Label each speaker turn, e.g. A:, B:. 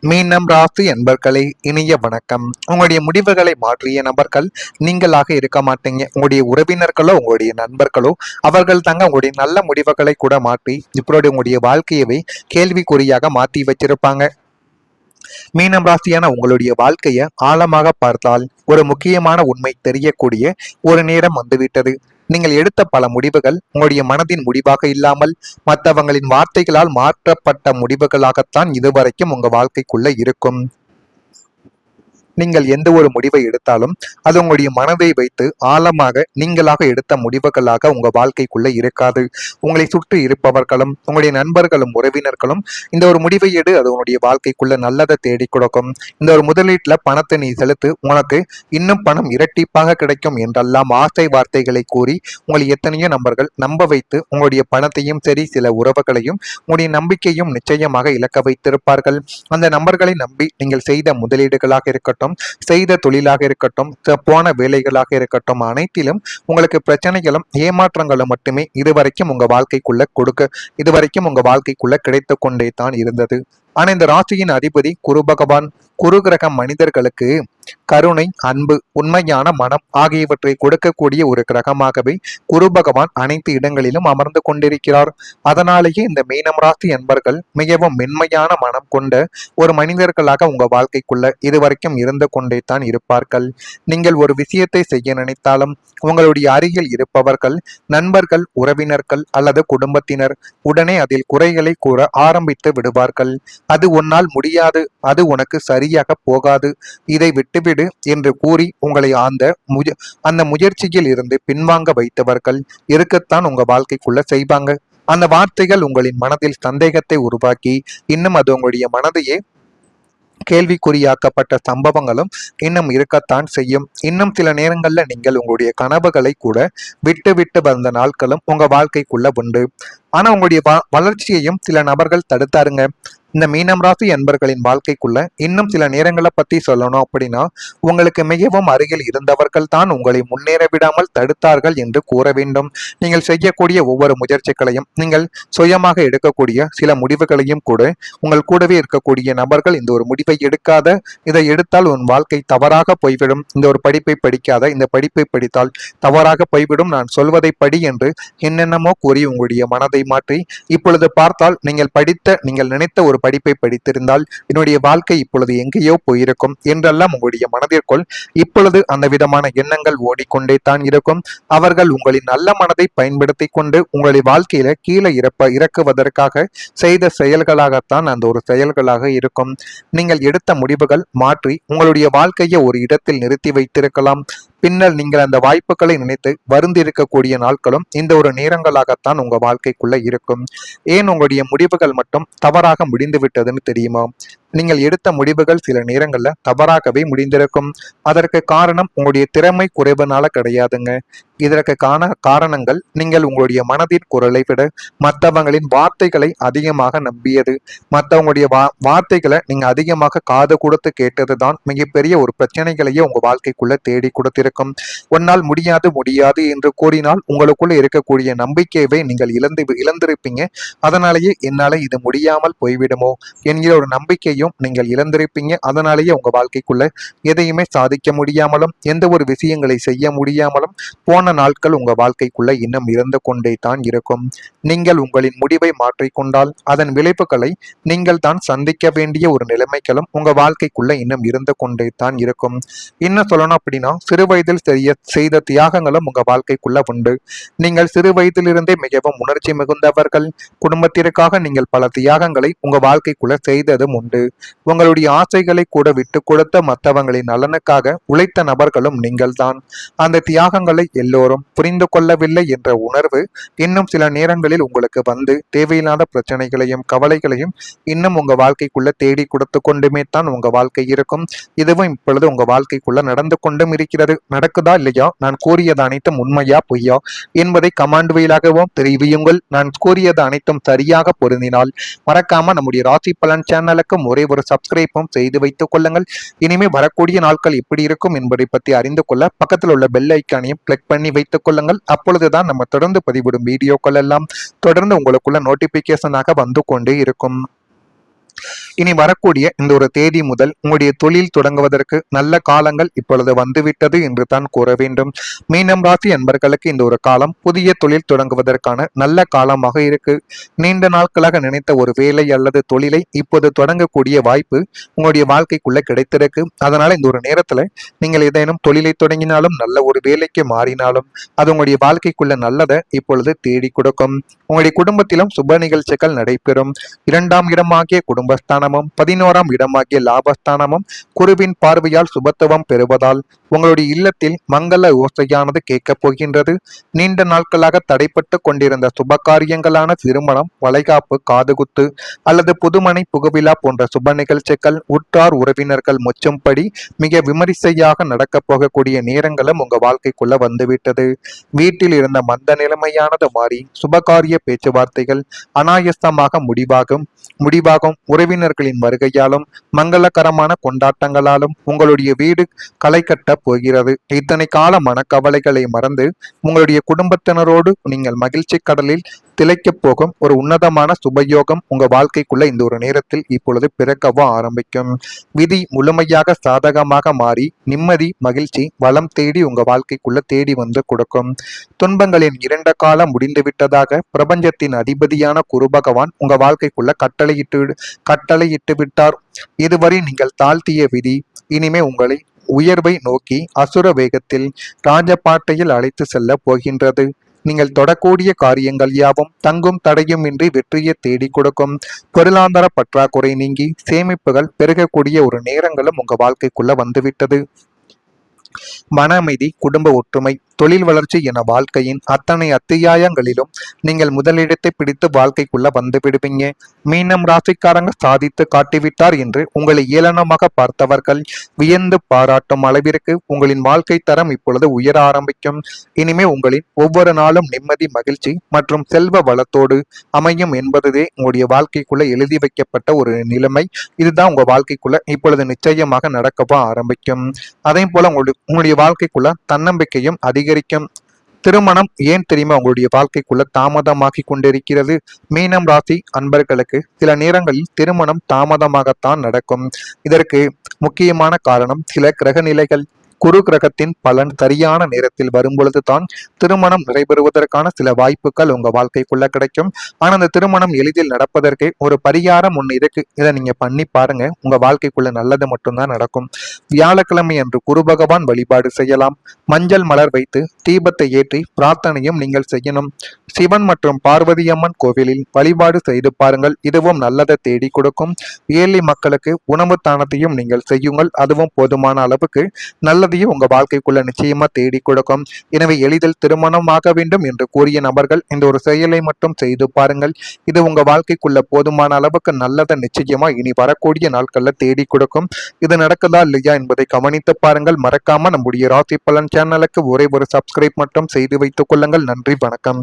A: மீனம் ராசி என்பர்களே, இனிய வணக்கம். உங்களுடைய முடிவுகளை மாற்றிய நபர்கள் நீங்களாக இருக்க மாட்டீங்க. உங்களுடைய உறவினர்களோ உங்களுடைய நண்பர்களோ அவர்கள் தாங்க உங்களுடைய நல்ல முடிவுகளை கூட மாற்றி இப்படி உங்களுடைய வாழ்க்கையவே கேள்விக்குறியாக மாற்றி வச்சிருப்பாங்க. மீனம் ராசியான உங்களுடைய வாழ்க்கையை ஆழமாக பார்த்தால் ஒரு முக்கியமான உண்மை தெரியக்கூடிய ஒரு நேரம் வந்துவிட்டது. நீங்கள் எடுத்த பல முடிவுகள் உங்களுடைய மனதின் முடிவாக இல்லாமல் மற்றவங்களின் வார்த்தைகளால் மாற்றப்பட்ட முடிவுகளாகத்தான் இதுவரைக்கும் உங்க வாழ்க்கைக்குள்ள இருக்கும். நீங்கள் எந்த ஒரு முடிவை எடுத்தாலும் அது உங்களுடைய மனதை வைத்து ஆழமாக நீங்களாக எடுத்த முடிவுகளாக உங்க வாழ்க்கைக்குள்ள இருக்காது. உங்களை சுற்றி இருப்பவர்களும் உங்களுடைய நண்பர்களும் உறவினர்களும் இந்த ஒரு முடிவை எடு, அது உங்களுடைய வாழ்க்கைக்குள்ள நல்லதை தேடி கொடுக்கும். இந்த ஒரு முதலீட்டுல பணத்தை நீ செலுத்து, உனக்கு இன்னும் பணம் இரட்டிப்பாக கிடைக்கும் என்றெல்லாம் ஆசை வார்த்தைகளை கூறி உங்களை எத்தனையோ நபர்கள் நம்ப வைத்து உங்களுடைய பணத்தையும் சரி சில உறவுகளையும் உங்களுடைய நம்பிக்கையும் நிச்சயமாக இழக்க வைத்திருப்பார்கள். அந்த நபர்களை நம்பி நீங்கள் செய்த முதலீடுகளாக இருக்கட்டும், செய்த தொழிலாக இருக்கட்டும், போன வேலைகளாக இருக்கட்டும், அனைத்திலும் உங்களுக்கு பிரச்சனைகளும் ஏமாற்றங்களும் மட்டுமே இதுவரைக்கும் உங்க வாழ்க்கைக்குள்ள கிடைத்து கொண்டே தான் இருந்தது. ஆனா இந்த ராசியின் அதிபதி குரு பகவான். குரு கிரகம் மனிதர்களுக்கு கருணை, அன்பு, உண்மையான மனம் ஆகியவற்றை கொடுக்கக்கூடிய ஒரு கிரகமாகவே குரு பகவான் அனைத்து இடங்களிலும் அமர்ந்து கொண்டிருக்கிறார். அதனாலேயே இந்த மீனம் ராசி என்பர்கள் மிகவும் மென்மையான மனம் கொண்ட ஒரு மனிதர்களாக உங்க வாழ்க்கைக்குள்ள இதுவரைக்கும் இருந்து கொண்டே தான் இருப்பார்கள். நீங்கள் ஒரு விஷயத்தை செய்ய நினைத்தாலும் உங்களுடைய அருகில் இருப்பவர்கள், நண்பர்கள், உறவினர்கள் அல்லது குடும்பத்தினர் உடனே அதில் குறைகளை கூற ஆரம்பித்து விடுவார்கள். அது உன்னால் முடியாது, அது உனக்கு சரியாக போகாது, இதை விட்டுவிடு என்று கூறி உங்களை அந்த முயற்சியில் இருந்து பின்வாங்க வைத்தவர்கள் இருக்கத்தான் உங்க வாழ்க்கைக்குள்ள செய்வாங்க. அந்த வார்த்தைகள் உங்களின் மனதில் சந்தேகத்தை உருவாக்கி இன்னும் அது உங்களுடைய மனதையே கேள்விக்குறியாக்கப்பட்ட சம்பவங்களும் இன்னும் இருக்கத்தான் செய்யும். இன்னும் சில நேரங்கள்ல நீங்கள் உங்களுடைய கனவுகளை கூட விட்டு விட்டு வந்த நாட்களும் உங்க வாழ்க்கைக்குள்ள உண்டு. ஆனா உங்களுடைய வளர்ச்சியையும் சில நபர்கள் தடுத்தாருங்க. இந்த மீனம் ராசி என்பர்களின் வாழ்க்கைக்குள்ள இன்னும் சில நேரங்களை பத்தி சொல்லணும் அப்படின்னா, உங்களுக்கு மிகவும் அருகில் இருந்தவர்கள் தான் உங்களை முன்னேற விடாமல் தடுத்தார்கள் என்று கூற வேண்டும். நீங்கள் செய்யக்கூடிய ஒவ்வொரு முயற்சிகளையும், நீங்கள் சுயமாக எடுக்கக்கூடிய சில முடிவுகளையும் கூட உங்கள் கூடவே இருக்கக்கூடிய நபர்கள் இந்த ஒரு முடிவை எடுக்காத, இதை எடுத்தால் உன் வாழ்க்கை தவறாக போய்விடும், இந்த ஒரு படிப்பை படிக்காத, இந்த படிப்பை படித்தால் தவறாக போய்விடும், நான் சொல்வதை படி என்று என்னென்னமோ கூறி உங்களுடைய மனதை மாற்றி இப்பொழுது பார்த்தால் நீங்கள் நினைத்த ஒரு படிப்பை படித்திருந்தால் என்னுடைய வாழ்க்கை இப்பொழுது எங்கேயோ போயிருக்கும் என்றெல்லாம் உங்களுடைய மனதிற்குள் இப்பொழுது அந்த விதமான எண்ணங்கள் ஓடிக்கொண்டே தான் இருக்கும். அவர்கள் உங்களின் நல்ல மனதை பயன்படுத்தி கொண்டு உங்களுடைய வாழ்க்கையில கீழே இறக்குவதற்காக செய்த செயல்களாகத்தான் அந்த ஒரு செயல்களாக இருக்கும். நீங்கள் எடுத்த முடிவுகள் மாற்றி உங்களுடைய வாழ்க்கையை ஒரு இடத்தில் நிறுத்தி வைத்திருக்கலாம். பின்னர் நீங்கள் அந்த வாய்ப்புகளை நினைத்து வருந்திருக்கக்கூடிய நாட்களும் இந்த ஒரு நேரங்களாகத்தான் உங்க வாழ்க்கைக்குள்ள இருக்கும். ஏன் உங்களுடைய முடிவுகள் மட்டும் தவறாக முடிந்து விட்டதுன்னு தெரியுமா? நீங்கள் எடுத்த முடிவுகள் சில நேரங்கள்ல தவறாகவே முடிந்திருக்கும். அதற்கு காரணம் உங்களுடைய திறமை குறைவுனால கிடையாதுங்க. இதற்கு காரணங்கள் நீங்கள் உங்களுடைய மனதின் குரலை விட மற்றவங்களின் வார்த்தைகளை அதிகமாக நம்பியது. மற்றவங்களுடைய வார்த்தைகளை நீங்க அதிகமாக காது கொடுத்து கேட்டதுதான் மிகப்பெரிய ஒரு பிரச்சனைகளையே உங்க வாழ்க்கைக்குள்ள தேடி கொடுத்திருக்கும். உன்னால் முடியாது முடியாது என்று கூறினால் உங்களுக்குள்ள இருக்கக்கூடிய நம்பிக்கையவே நீங்கள் இழந்திருப்பீங்க. அதனாலேயே என்னால இது முடியாமல் போய்விடுமோ என்கிற ஒரு நம்பிக்கையும் நீங்கள் இழந்திருப்பீங்க. அதனாலேயே உங்க வாழ்க்கைக்குள்ள எதையுமே சாதிக்க முடியாமலும் எந்த ஒரு விஷயங்களை செய்ய முடியாமலும் போன நாட்கள் உங்க வாழ்க்கைக்குள்ள இன்னும் இருந்து கொண்டே தான் இருக்கும். நீங்கள் உங்களின் முடிவை மாற்றிக்கொண்டால் அதன் விளைவுகளை நீங்கள் தான் சந்திக்க வேண்டிய ஒரு நிலைமைகளும் உங்க வாழ்க்கைக்குள்ள இன்னும் இருந்து கொண்டே தான் இருக்கும். இன்னும் சொல்லணும் அப்படின்னா, சிறு வயதில் செய்த தியாகங்களும் உங்க வாழ்க்கைக்குள்ள உண்டு. நீங்கள் சிறு வயதிலிருந்தே மிகவும் உணர்ச்சி மிகுந்தவர்கள். குடும்பத்திற்காக நீங்கள் பல தியாகங்களை உங்க வாழ்க்கைக்குள்ள செய்ததும் உண்டு. உங்களுடைய ஆசைகளை கூட விட்டு கொடுத்த மற்றவங்களின் நலனுக்காக உழைத்த நபர்களும் நீங்கள் தான். அந்த தியாகங்களை எல்லோரும் புரிந்து கொள்ளவில்லை என்ற உணர்வு இன்னும் சில நேரங்களில் உங்களுக்கு வந்து தேவையில்லாத பிரச்சனைகளையும் கவலைகளையும் இன்னும் உங்க வாழ்க்கைக்குள்ள தேடி கொடுத்து கொண்டுமே தான் உங்க வாழ்க்கை இருக்கும். இதுவும் இப்பொழுது உங்க வாழ்க்கைக்குள்ள நடந்து கொண்டும் இருக்கிறது. நடக்குதா இல்லையா? நான் கூறியது அனைத்தும் உண்மையா பொய்யா என்பதை கமாண்ட் வழியாகவும் தெரிவியுங்கள். நான் கூறியது அனைத்தும் சரியாக பொருந்தினால் மறக்காம நம்முடைய ராசி பலன் சேனலுக்கும் ஒரே ஒரு சப்ஸ்கிரைப்பும் செய்து வைத்துக் கொள்ளுங்கள். இனிமே வரக்கூடிய நாட்கள் எப்படி இருக்கும் என்பதை பற்றி அறிந்து கொள்ள பக்கத்தில் உள்ள பெல் ஐக்கானையும் கிளிக் பண்ணி வைத்துக் கொள்ளுங்கள். அப்பொழுதுதான் நம்ம தொடர்ந்து பதிவிடும் வீடியோக்கள் எல்லாம் தொடர்ந்து உங்களுக்குள்ள நோட்டிபிகேஷனாக வந்து கொண்டே இருக்கும். இனி வரக்கூடிய இந்த ஒரு தேதி முதல் உங்களுடைய தொழில் தொடங்குவதற்கு நல்ல காலங்கள் இப்பொழுது வந்துவிட்டது என்று தான் கூற வேண்டும். மீனம் ராசி அன்பர்களுக்கு இந்த ஒரு காலம் புதிய தொழில் தொடங்குவதற்கான நல்ல காலமாக இருக்கு. நீண்ட நாட்களாக நினைத்த ஒரு வேலை அல்லது தொழிலை இப்போது தொடங்கக்கூடிய வாய்ப்பு உங்களுடைய வாழ்க்கைக்குள்ள கிடைத்திருக்கு. அதனால இந்த ஒரு நேரத்துல நீங்கள் ஏதேனும் தொழிலை தொடங்கினாலும் நல்ல ஒரு வேலைக்கு மாறினாலும் அது உங்களுடைய வாழ்க்கைக்குள்ள நல்லதை இப்பொழுது தேடி கொடுக்கும். உங்களுடைய குடும்பத்திலும் சுப நிகழ்ச்சிகள் நடைபெறும். 2ஆம் இடமாகிய குடும்பஸ்தானமும் 11ஆம் இடமாகிய லாபஸ்தானமும் குருவின் பார்வையால் சுபத்துவம் பெறுவதால் உங்களுடைய இல்லத்தில் மங்கள ஓசையானது கேட்கப் போகின்றது. நீண்ட நாட்களாக தடைப்பட்டு கொண்டிருந்த சுப காரியங்களான திருமணம், வளைகாப்பு, காதுகுத்து அல்லது புதுமனை புகுவிழா போன்ற சுப நிகழ்ச்சிகள் உற்றார் உறவினர்கள் முச்சும்படி மிக விமரிசையாக நடக்கப் போகக்கூடிய நேரங்களும் உங்க வாழ்க்கைக்குள்ள வந்துவிட்டது. வீட்டில் இருந்த மந்த நிலைமையானது மாறி சுபகாரிய பேச்சுவார்த்தைகள் அனாயசமாக முடிவாகும் உறவினர்களின் வருகையாலும் மங்களகரமான கொண்டாட்டங்களாலும் உங்களுடைய வீடு களை கட்ட போகிறது. இத்தனை கால மனக்கவலைகளை மறந்து உங்களுடைய குடும்பத்தினரோடு நீங்கள் மகிழ்ச்சி கடலில் திளைக்கப் போகும் ஒரு உன்னதமான சுபயோகம் உங்க வாழ்க்கைக்குள்ள இந்த ஒரு நேரத்தில் இப்பொழுது பிறக்கவோ ஆரம்பிக்கும். விதி முழுமையாக சாதகமாக மாறி நிம்மதி, மகிழ்ச்சி, வளம் தேடி உங்க வாழ்க்கைக்குள்ள தேடி வந்து கொடுக்கும். துன்பங்களின் இரண்ட காலம் முடிந்துவிட்டதாக பிரபஞ்சத்தின் அதிபதியான குரு பகவான் உங்க வாழ்க்கைக்குள்ள கட்டளையிட்டு விட்டார். இதுவரை நீங்கள் தாழ்த்திய விதி இனிமே உங்களை உயர்வை நோக்கி அசுர வேகத்தில் ராஜபாட்டையில் அழைத்து செல்ல போகின்றது. நீங்கள் தொடக்கூடிய காரியங்கள் யாவும் தங்கும் தடையுமின்றி வெற்றியை தேடி கொடுக்கும். பொருளாதார பற்றாக்குறை நீங்கி சேமிப்புகள் பெருகக்கூடிய ஒரு நேரங்களும் உங்க வாழ்க்கைக்குள்ள வந்துவிட்டது. மன அமைதி, குடும்ப ஒற்றுமை, தொழில் வளர்ச்சி என வாழ்க்கையின் அத்தனை அத்தியாயங்களிலும் நீங்கள் முதலிடத்தை பிடித்து வாழ்க்கைக்குள்ள வந்து விடுவீங்க. மீனம் ராசிக்காரங்க சாதித்து காட்டிவிட்டார் என்று உங்களை ஏளனமாக பார்த்தவர்கள் வியந்து பாராட்டும் அளவிற்கு உங்களின் வாழ்க்கை தரம் இப்பொழுது உயர ஆரம்பிக்கும். இனிமே உங்களின் ஒவ்வொரு நாளும் நிம்மதி, மகிழ்ச்சி மற்றும் செல்வ வளத்தோடு அமையும் என்பதுவே உங்களுடைய வாழ்க்கைக்குள்ள எழுதி வைக்கப்பட்ட ஒரு நிலைமை. இதுதான் உங்க வாழ்க்கைக்குள்ள இப்பொழுது நிச்சயமாக நடக்கவா ஆரம்பிக்கும். அதே போல உங்களுடைய வாழ்க்கைக்குள்ள தன்னம்பிக்கையும் அதிகரிக்கும். திருமணம் ஏன் தெரியுமா உங்களுடைய வாழ்க்கைக்குள்ள தாமதமாகி கொண்டிருக்கிறது? மீனம் ராசி அன்பர்களுக்கு சில நேரங்களில் திருமணம் தாமதமாகத்தான் நடக்கும். இதற்கு முக்கியமான காரணம் சில கிரக நிலைகள். குரு கிரகத்தின் பலன் சரியான நேரத்தில் வரும்பொழுது தான் திருமணம் நடைபெறுவதற்கான சில வாய்ப்புகள் உங்க வாழ்க்கைக்குள்ள கிடைக்கும். ஆனா அந்த திருமணம் எளிதில் நடப்பதற்கு ஒரு பரிகாரம் ஒண்ணு இருக்கு. இதை நீங்க பண்ணி பாருங்க, உங்க வாழ்க்கைக்குள்ள நல்லது மட்டும்தான் நடக்கும். வியாழக்கிழமை அன்று குரு பகவான் வழிபாடு செய்யலாம். மஞ்சள் மலர் வைத்து தீபத்தை ஏற்றி பிரார்த்தனையும் நீங்கள் செய்யணும். சிவன் மற்றும் பார்வதி அம்மன் கோவிலில் வழிபாடு செய்து பாருங்கள், இதுவும் நல்லதை தேடி கொடுக்கும். ஏழை மக்களுக்கு உணவு தானத்தையும் நீங்கள் செய்யுங்கள், அதுவும் போதுமான அளவுக்கு நல்ல உங்க வாழ்க்கைக்குள்ள நிச்சயமா தேடி கொடுக்கும். எனவே எளிதில் திருமணமாக வேண்டும் என்று கூறிய நபர்கள் இந்த ஒரு செயலை மட்டும் செய்து பாருங்கள். இது உங்க வாழ்க்கைக்குள்ள போதுமான அளவுக்கு நல்லதை நிச்சயமா இனி வரக்கூடிய நாட்கள்ல தேடி கொடுக்கும். இது நடக்குதா இல்லையா என்பதை கவனித்து பாருங்கள். மறக்காம நம்முடைய ராசி பலன் சேனலுக்கு ஒரே ஒரு சப்ஸ்கிரைப் மட்டும் செய்து வைத்துக் கொள்ளுங்கள். நன்றி, வணக்கம்.